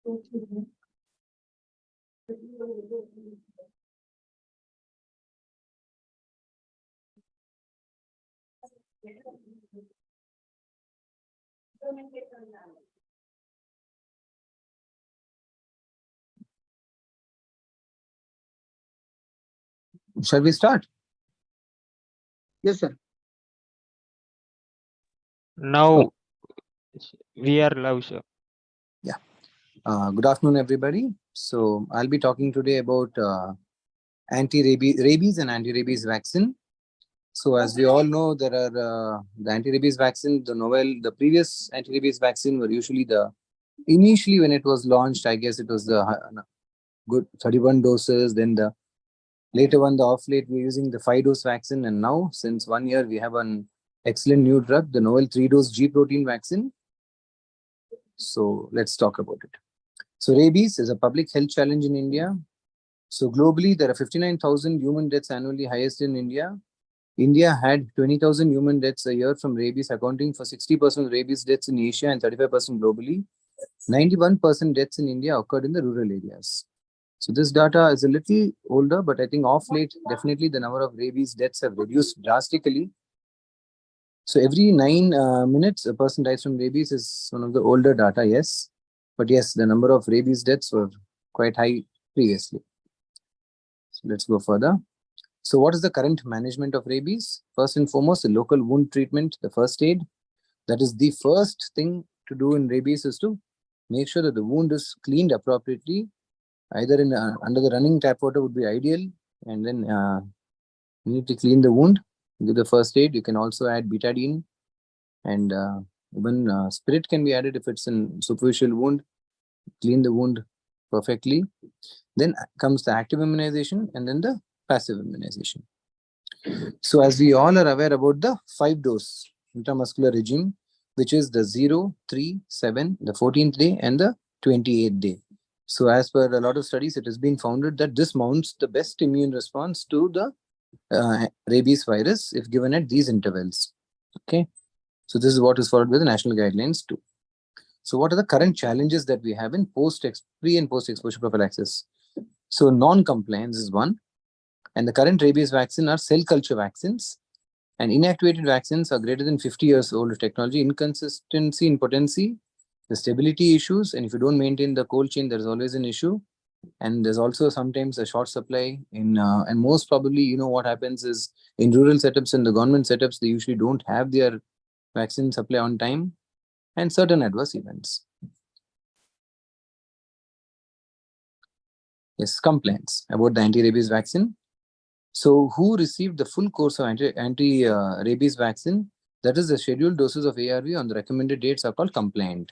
Shall we start? Yes, sir. Now we are live, sir. Yeah. Good afternoon, everybody. So I'll be talking today about rabies and anti-rabies vaccine. So as we all know, there are the anti-rabies vaccine, the previous anti-rabies vaccine were usually initially when it was launched, I guess it was the good 31 doses. Then the later one, the off late, we're using the 5-dose vaccine. And now, since 1 year, we have an excellent new drug, the novel 3-dose G protein vaccine. So let's talk about it. So rabies is a public health challenge in India. So globally, there are 59,000 human deaths annually, highest in India. India had 20,000 human deaths a year from rabies, accounting for 60% of rabies deaths in Asia and 35% globally. 91% deaths in India occurred in the rural areas. So this data is a little older, but I think off late, definitely the number of rabies deaths have reduced drastically. So every 9 minutes, a person dies from rabies is one of the older data, yes. But yes, the number of rabies deaths were quite high previously. So let's go further. So what is the current management of rabies? First and foremost, the local wound treatment, the first aid. That is the first thing to do in rabies is to make sure that the wound is cleaned appropriately. Either in under the running tap water would be ideal. And then you need to clean the wound, do the first aid. You can also add betadine, and even spirit can be added if it's in superficial wound. Clean the wound perfectly. Then comes the active immunization and then the passive immunization. So as we all are aware about the 5-dose intramuscular regime, which is the 0, 3, 7, the 14th day and the 28th day. So as per a lot of studies, it has been founded that this mounts the best immune response to the rabies virus if given at these intervals. Okay. So this is what is followed by the national guidelines too. So what are the current challenges that we have in pre and post exposure prophylaxis? So non-compliance is one. And the current rabies vaccine are cell culture vaccines. And inactivated vaccines are greater than 50 years old technology, inconsistency in potency, the stability issues. And if you don't maintain the cold chain, there's always an issue. And there's also sometimes a short supply and most probably, what happens is in rural setups and the government setups, they usually don't have their vaccine supply on time and certain adverse events. Yes, complaints about the anti-rabies vaccine. So who received the full course of anti-rabies vaccine? That is the scheduled doses of ARV on the recommended dates are called compliant.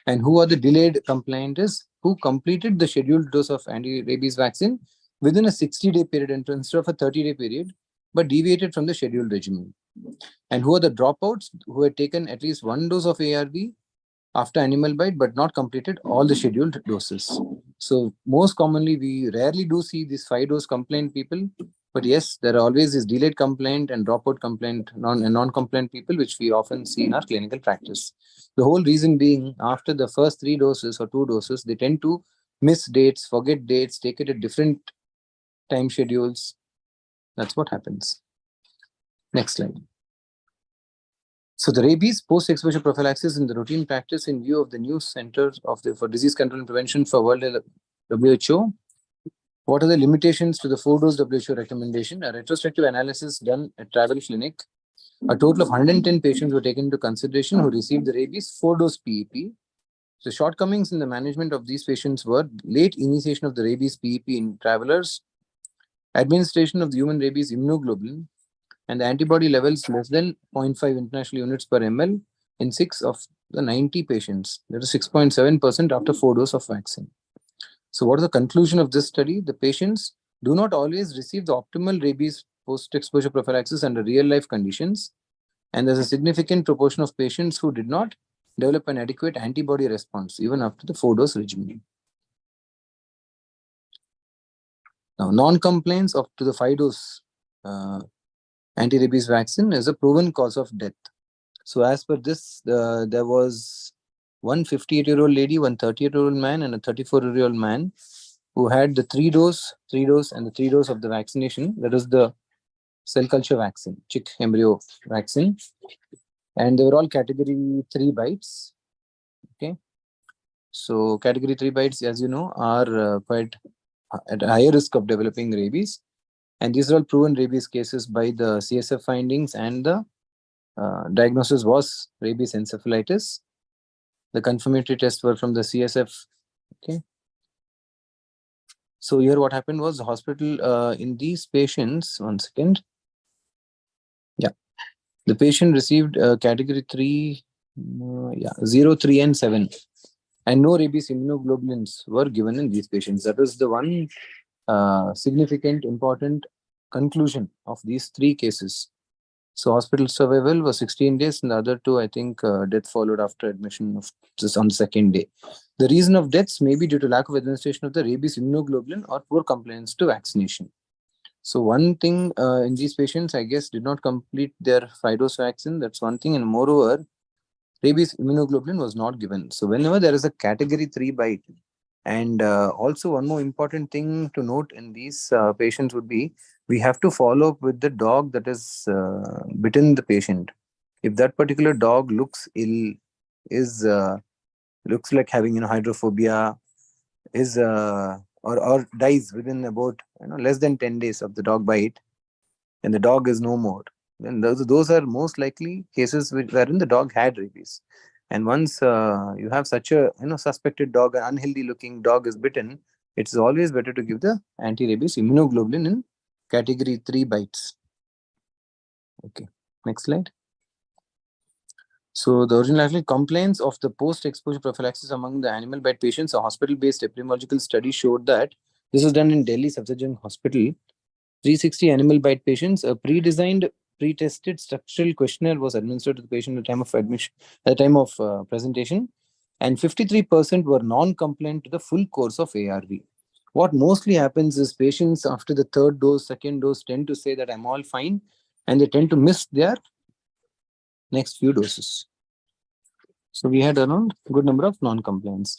And who are the delayed compliant is who completed the scheduled dose of anti-rabies vaccine within a 60-day period instead of a 30-day period, but deviated from the scheduled regimen. And who are the dropouts who had taken at least 1 dose of ARV after animal bite, but not completed all the scheduled doses. So most commonly, we rarely do see these 5-dose compliant people. But yes, there are always these delayed compliant and dropout compliant, non-compliant people, which we often see in our clinical practice. The whole reason being, after the first 3 doses or 2 doses, they tend to miss dates, forget dates, take it at different time schedules. That's what happens. Next slide. So the rabies post-exposure prophylaxis in the routine practice in view of the new Center for Disease Control and Prevention for World WHO. What are the limitations to the 4-dose WHO recommendation? A retrospective analysis done at Travel Clinic. A total of 110 patients were taken into consideration who received the rabies 4-dose PEP. The shortcomings in the management of these patients were late initiation of the rabies PEP in travelers, administration of the human rabies immunoglobulin, and the antibody levels less than 0.5 international units per ml in 6 of the 90 patients. That is 6.7% after 4 doses of vaccine. So what is the conclusion of this study? The patients do not always receive the optimal rabies post-exposure prophylaxis under real-life conditions. And there's a significant proportion of patients who did not develop an adequate antibody response even after the 4-dose regimen. Now, non-compliance up to the 5-dose anti-rabies vaccine is a proven cause of death. So as per this, there was one 58-year-old lady, one 38-year-old man, and a 34-year-old man who had the three dose, and the 3 dose of the vaccination. That is the cell culture vaccine, chick embryo vaccine. And they were all category 3 bites. Okay. So category 3 bites, as you know, are quite at a higher risk of developing rabies. And these are all proven rabies cases by the CSF findings, and the diagnosis was rabies encephalitis. The confirmatory tests were from the CSF. Okay. So here what happened was the hospital in these patients, one second. Yeah. The patient received category 3, 0, 3, and 7. And no rabies immunoglobulins were given in these patients. That is the one significant, important conclusion of these 3 cases. So hospital survival was 16 days, and the other 2, I think, death followed after admission of just on the second day. The reason of deaths may be due to lack of administration of the rabies immunoglobulin or poor compliance to vaccination. So one thing in these patients, I guess, did not complete their 5-dose vaccine. That's one thing. And moreover, rabies immunoglobulin was not given. So whenever there is a category 3 bite, and also one more important thing to note in these patients would be, we have to follow up with the dog that is bitten the patient. If that particular dog looks ill, is looks like having hydrophobia, is or dies within about less than 10 days of the dog bite, and the dog is no more, then those are most likely cases wherein the dog had rabies. And once you have such a suspected dog, an unhealthy looking dog is bitten, it's always better to give the anti-rabies immunoglobulin in category 3 bites. Okay, next slide. So the original actually complaints of the post-exposure prophylaxis among the animal bite patients, a hospital-based epidemiological study showed that this was done in Delhi Safdarjung Hospital. 360 animal bite patients, a pre-designed, pre-tested structural questionnaire was administered to the patient at the time of admission, at the time of presentation, and 53% were non-compliant to the full course of ARV. What mostly happens is patients after the 3rd dose, 2nd dose tend to say that I'm all fine, and they tend to miss their next few doses. So we had around a good number of non-compliance.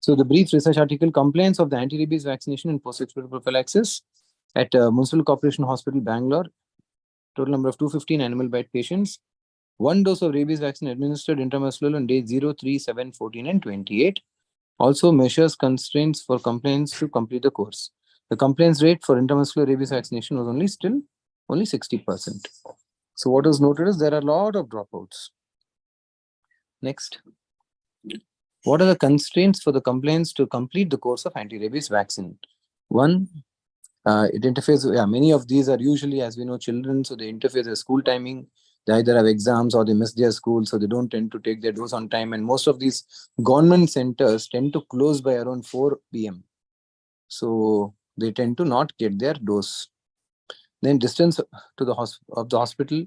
So the brief research article, compliance of the anti-rabies vaccination and post-exposure prophylaxis at Municipal Corporation Hospital, Bangalore. Total number of 215 animal bite patients. 1 dose of rabies vaccine administered intramuscular on day 0, 3, 7, 14, and 28. Also measures constraints for compliance to complete the course. The compliance rate for intramuscular rabies vaccination was only 60%. So what is noted is there are a lot of dropouts. Next. What are the constraints for the compliance to complete the course of anti-rabies vaccine? One, it interferes. Many of these are usually, as we know, children, so they interfere with school timing. They either have exams or they miss their school, so they don't tend to take their dose on time. And most of these government centers tend to close by around 4 p.m. So they tend to not get their dose. Then distance to the hospital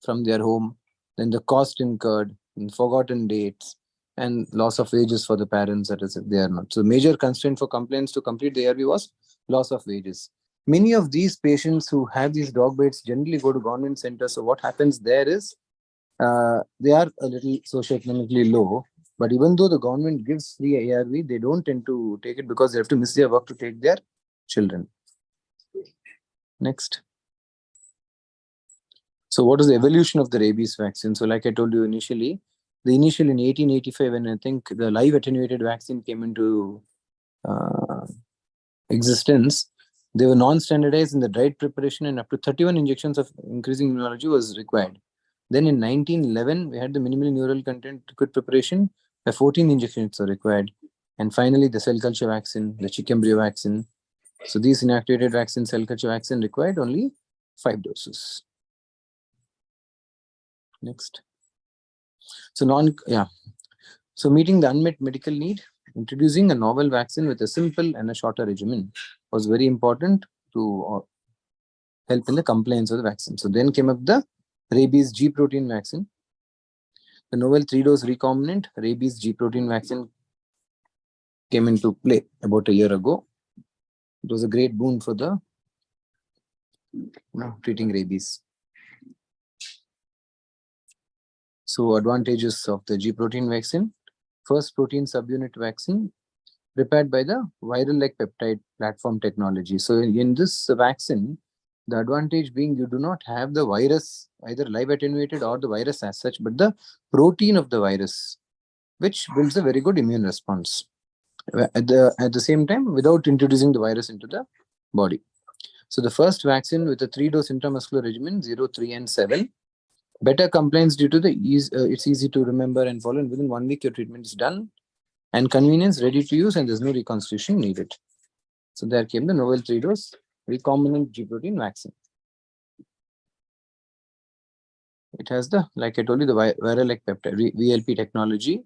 from their home, then the cost incurred, and forgotten dates, and loss of wages for the parents, that is, if they are not. So major constraint for complaints to complete the ARV was loss of wages. Many of these patients who have these dog bites generally go to government centers. So what happens there is they are a little socioeconomically low, but even though the government gives free ARV, they don't tend to take it because they have to miss their work to take their children. Next. So what is the evolution of the rabies vaccine? So like I told you initially, the initial in 1885, when I think the live attenuated vaccine came into existence, they were non-standardized in the dried preparation, and up to 31 injections of increasing immunology was required. Then in 1911, we had the minimally neural content liquid preparation, where 14 injections are required. And finally, the cell culture vaccine, the chick embryo vaccine. So these inactivated vaccine, cell culture vaccine required only 5 doses. Next. So So meeting the unmet medical need, introducing a novel vaccine with a simple and a shorter regimen was very important to help in the compliance of the vaccine. So then came up the rabies G protein vaccine. The novel 3-dose recombinant rabies G protein vaccine came into play about a year ago. It was a great boon for the treating rabies. So advantages of the G protein vaccine. first protein subunit vaccine prepared by the viral-like peptide platform technology. So in this vaccine, the advantage being you do not have the virus either live attenuated or the virus as such, but the protein of the virus, which builds a very good immune response at the same time without introducing the virus into the body. So the first vaccine with a 3-dose intramuscular regimen, 0, 3, and 7. Better compliance due to the ease. It's easy to remember and follow, and within 1 week your treatment is done. And convenience, ready to use, and there's no reconstitution needed. So there came the novel 3-dose recombinant G protein vaccine. It has the, like I told you, the viral-like peptide, VLP technology.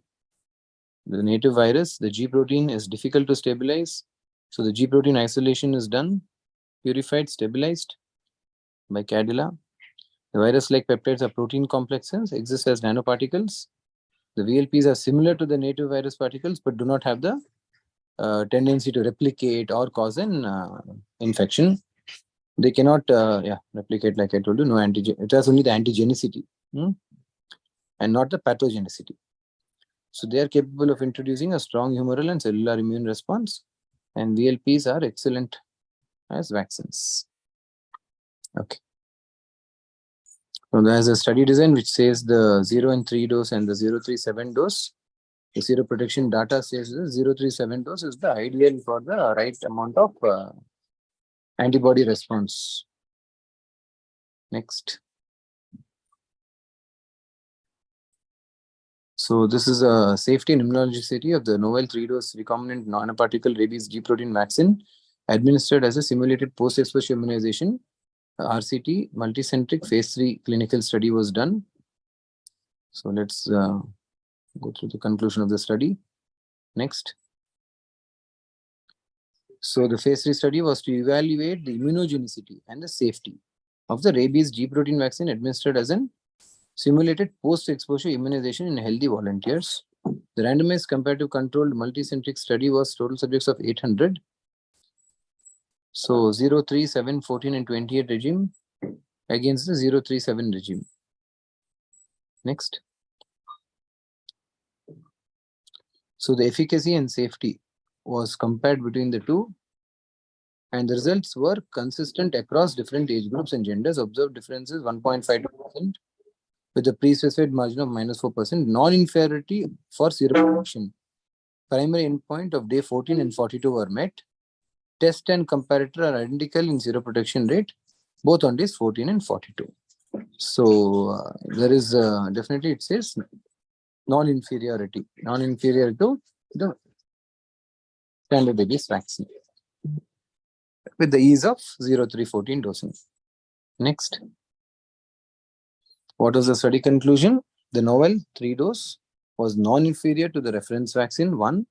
The native virus, the G protein is difficult to stabilize. So the G protein isolation is done, purified, stabilized by Cadila. The virus-like peptides are protein complexes, exist as nanoparticles. The VLPs are similar to the native virus particles, but do not have the tendency to replicate or cause an infection. They cannot replicate, like I told you, no antigen. It has only the antigenicity and not the pathogenicity. So they are capable of introducing a strong humoral and cellular immune response, and VLPs are excellent as vaccines. Okay. So there's a study design which says the 0 and 3 dose and the 037 dose. The seroprotection data says the 037 dose is the ideal for the right amount of antibody response. Next. So this is a safety and immunogenicity of the novel 3-dose recombinant nanoparticle rabies G protein vaccine administered as a simulated post-exposure immunization. RCT multicentric phase 3 clinical study was done. So let's go through the conclusion of the study. Next. So the phase 3 study was to evaluate the immunogenicity and the safety of the rabies G protein vaccine administered as an simulated post-exposure immunization in healthy volunteers. The randomized comparative controlled multicentric study was total subjects of 800. So 0, 3, 7, 14, and 28 regime against the 0, 3, 7 regime. Next. So the efficacy and safety was compared between the two, and the results were consistent across different age groups and genders. Observed differences 1.52% with a pre-specified margin of -4%. Non-inferiority for seroprotection. Primary endpoint of day 14 and 42 were met. Test and comparator are identical in seroprotection rate, both on days 14 and 42. So there is definitely, it says non-inferiority to the standard rabies vaccine with the ease of 0, 3, 14 dosing. Next. What was the study conclusion? The novel 3-dose was non-inferior to the reference vaccine, 1.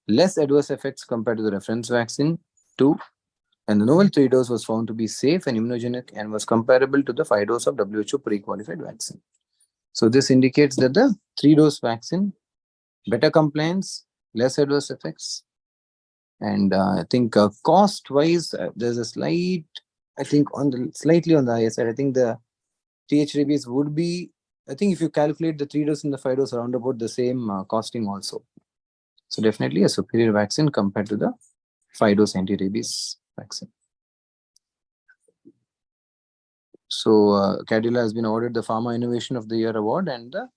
Less adverse effects compared to the reference vaccine, 2. And the novel 3-dose was found to be safe and immunogenic and was comparable to the 5-dose of WHO pre-qualified vaccine. So this indicates that the 3-dose vaccine, better compliance, less adverse effects. And I think cost-wise, there's a slight, I think slightly on the higher side. I think the TH rabies would be, I think if you calculate the 3-dose and the 5-dose around about the same costing also. So definitely a superior vaccine compared to the 5-dose anti-rabies vaccine. So Cadila has been awarded the Pharma Innovation of the Year award and the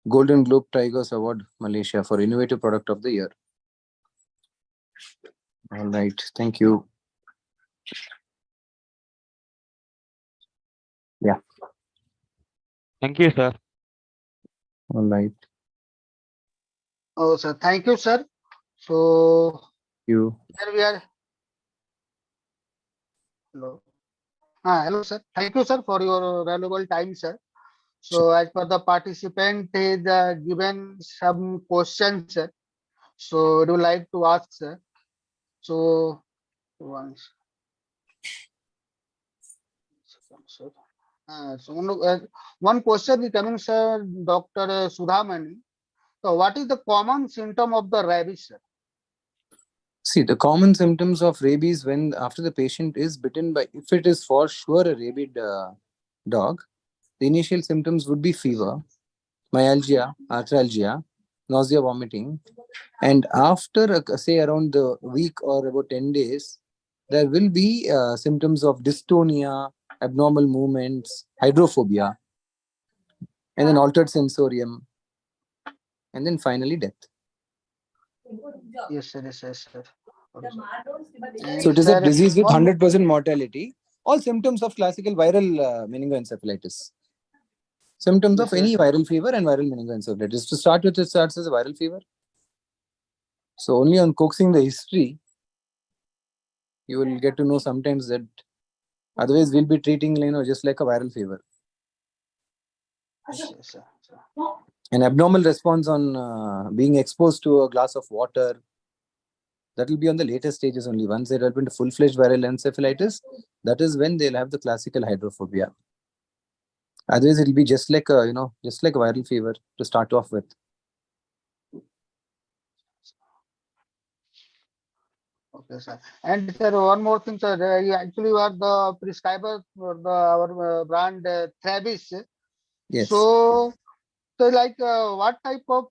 Golden Globe Tigers Award Malaysia for Innovative Product of the Year. All right, thank you. Yeah. Thank you, sir. All right. Oh, sir. Thank you, sir. So You. here we are. Hello. Hello, sir. Thank you, sir, for your valuable time, sir. So as per the participant is given some questions, sir. So would you like to ask, sir? So once. One question is coming, sir, Dr. Sudhamani. So what is the common symptom of the rabies, sir? See, the common symptoms of rabies when after the patient is bitten by, if it is for sure a rabid dog, the initial symptoms would be fever, myalgia, arthralgia, nausea, vomiting. And after, say, around the week or about 10 days, there will be symptoms of dystonia, abnormal movements, hydrophobia, and then altered sensorium, and then finally death. Yes, sir. Yes, sir. Sir. Okay, sir. So And it is a sir, disease with one 100% mortality. All symptoms of classical viral meningoencephalitis. Symptoms of yes, any yes, viral fever and viral meningoencephalitis. To start with, it starts as a viral fever. So only on coaxing the history, you will get to know sometimes that otherwise we'll be treating, just like a viral fever. yes, yes, sir. Sir. An abnormal response on being exposed to a glass of water, that will be on the later stages only. Once they develop into full-fledged viral encephalitis, that is when they'll have the classical hydrophobia. Otherwise, it'll be just like a, just like a viral fever to start off with. Okay, sir. And sir, one more thing, sir. You actually are the prescriber for our brand Travis. Yes. So, so like, what type of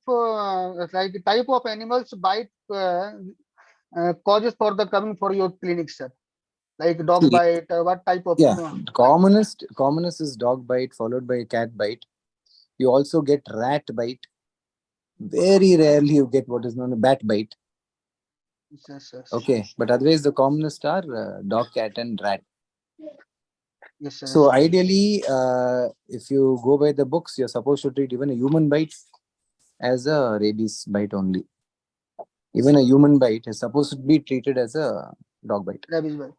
animals bite causes for the coming for your clinic, sir? Like dog See, bite, what type of? yeah, commonest is dog bite, followed by cat bite. You also get rat bite. Very rarely you get what is known as bat bite. Yes, yes, yes, Okay, but otherwise the commonest are dog, cat, and rat. yes, sir, yes, So sir. ideally, if you go by the books, you're supposed to treat even a human bite as a rabies bite only. Even a human bite is supposed to be treated as a dog bite. Rabies bite.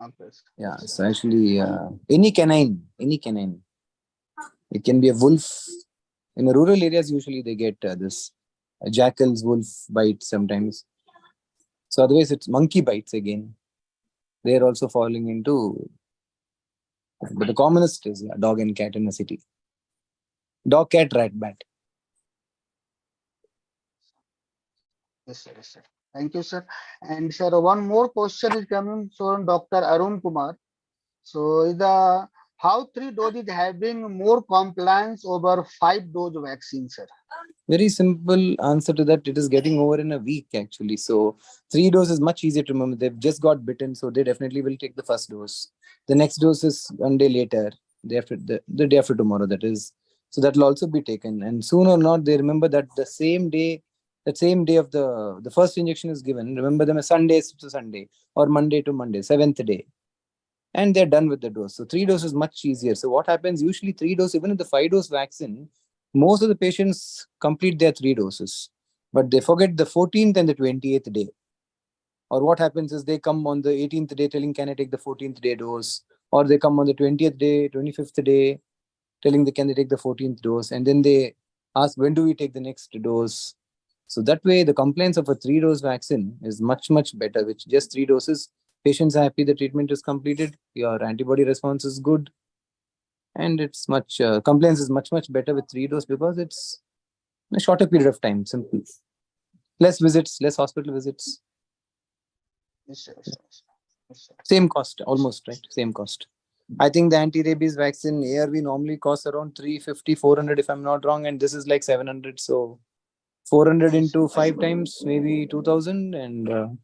Okay, sir. Yeah, so actually, any canine, it can be a wolf. In the rural areas, usually they get this jackal's wolf bite sometimes. So otherwise, it's monkey bites again. They are also falling into, but the commonest is dog and cat in the city. Dog, cat, rat, bat. Yes, sir, yes, sir. Thank you, sir. And sir, one more question is coming from Dr. Arun Kumar. So the how 3 doses having more compliance over 5 dose vaccine, sir? Very simple answer to that. It is getting over in a week actually. So 3 doses is much easier to remember. They've just got bitten, so they definitely will take the first dose. The next dose is one day later, the day after tomorrow. That is, so that will also be taken. And soon or not, they remember that that same day of the first injection is given. Remember them as Sunday to Sunday or Monday to Monday, 7th day, and they're done with the dose. So 3 doses is much easier. So what happens usually 3 dose, even in the 5 dose vaccine, most of the patients complete their 3 doses, but they forget the 14th and the 28th day. Or what happens is they come on the 18th day telling, can I take the 14th day dose? Or they come on the 20th day, 25th day, telling they can they take the 14th dose, and then they ask, when do we take the next dose? So that way the compliance of a 3 dose vaccine is much better. Which just 3 doses, patients are happy, the treatment is completed, your antibody response is good, and it's much compliance is much better with 3 dose because it's in a shorter period of time. Simple. Less visits, less hospital visits, Yes, sir, yes, sir, yes, sir. Yes, sir. same cost, almost, right? Same cost. I think the anti-rabies vaccine ARV normally costs around 350, 400 if I'm not wrong, and this is like 700. So 400 Yes, sir. into 5 times maybe 2000, and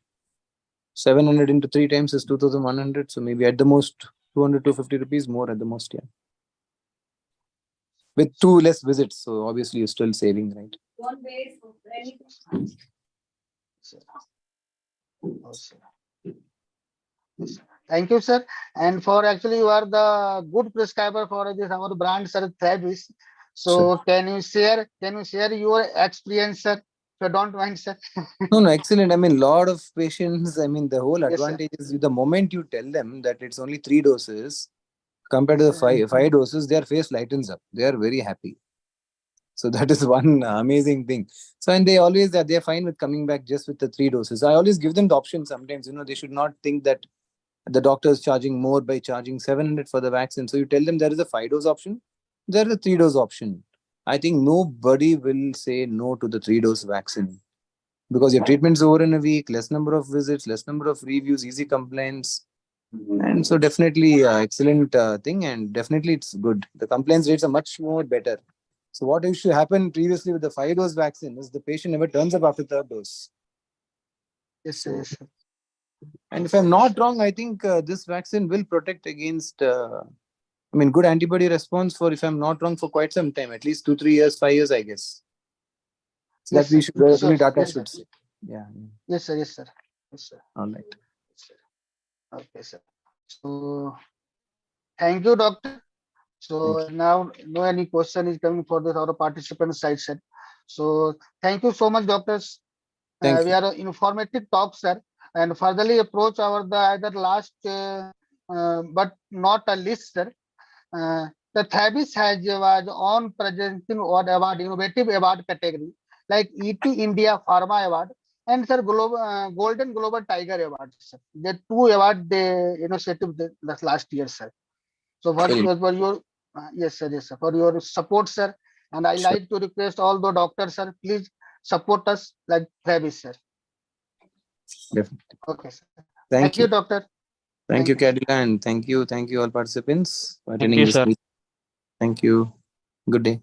700 into 3 times is 2100. So maybe at the most 200, 250 rupees more at the most, yeah. With 2 less visits, so obviously you're still saving, right? Yes, sir. Oh, sir. Yes, sir. Thank you, sir. And for actually you are the good prescriber for this our brand, sir, Travis. Sure. So can you share your experience, sir? If you don't mind, sir. No, excellent. I mean, lot of patients. I mean, the whole Yes, sir. advantage is the moment you tell them that it's only 3 doses compared to Yes, the sir. five doses, their face lightens up. They are very happy. So that is one amazing thing. So, and they always they're fine with coming back just with the 3 doses. I always give them the option sometimes. They should not think that the doctor is charging more by charging 700 for the vaccine. So you tell them there is a 5 dose option, there is a 3 dose option. I think nobody will say no to the 3 dose vaccine, because your treatment's over in a week, less number of visits, less number of reviews, easy compliance. And so definitely excellent thing, and definitely it's good. The compliance rates are much more better. So what used to happen previously with the 5-dose vaccine is the patient never turns up after third dose. Yes, sir. Yes, sir. And if I'm not wrong, I think this vaccine will protect against, good antibody response for, if I'm not wrong, for quite some time, at least 2-3 years, 5 years, I guess. So Yes, that we sir. should, Sure. data Yes, sir. should say. Yeah. Yes, sir. Yes, sir. Yes, sir. All right. Yes, sir. Okay, sir. So thank you, doctor. So Thank now no any question is coming for the our participant side, sir. So thank you so much, doctors. Thank We you. are informative talk, sir, and furtherly approach our the either last, but not a list, sir. The Thabis has was on presenting what award, innovative award category like ET India Pharma Award and sir Global Golden Global Tiger Award, sir. The two award they initiative the last year, sir. So Very for your yes, sir, yes, sir, for your support, sir. And I sure. like to request all the doctors, sir, please support us like Travis, sir. Definitely. Okay, sir. Thank Thank you, you. doctor. Thank you, Thank you, sir. Cadila, and thank you all participants for Thank attending you, this sir. meeting. Thank you. Good day.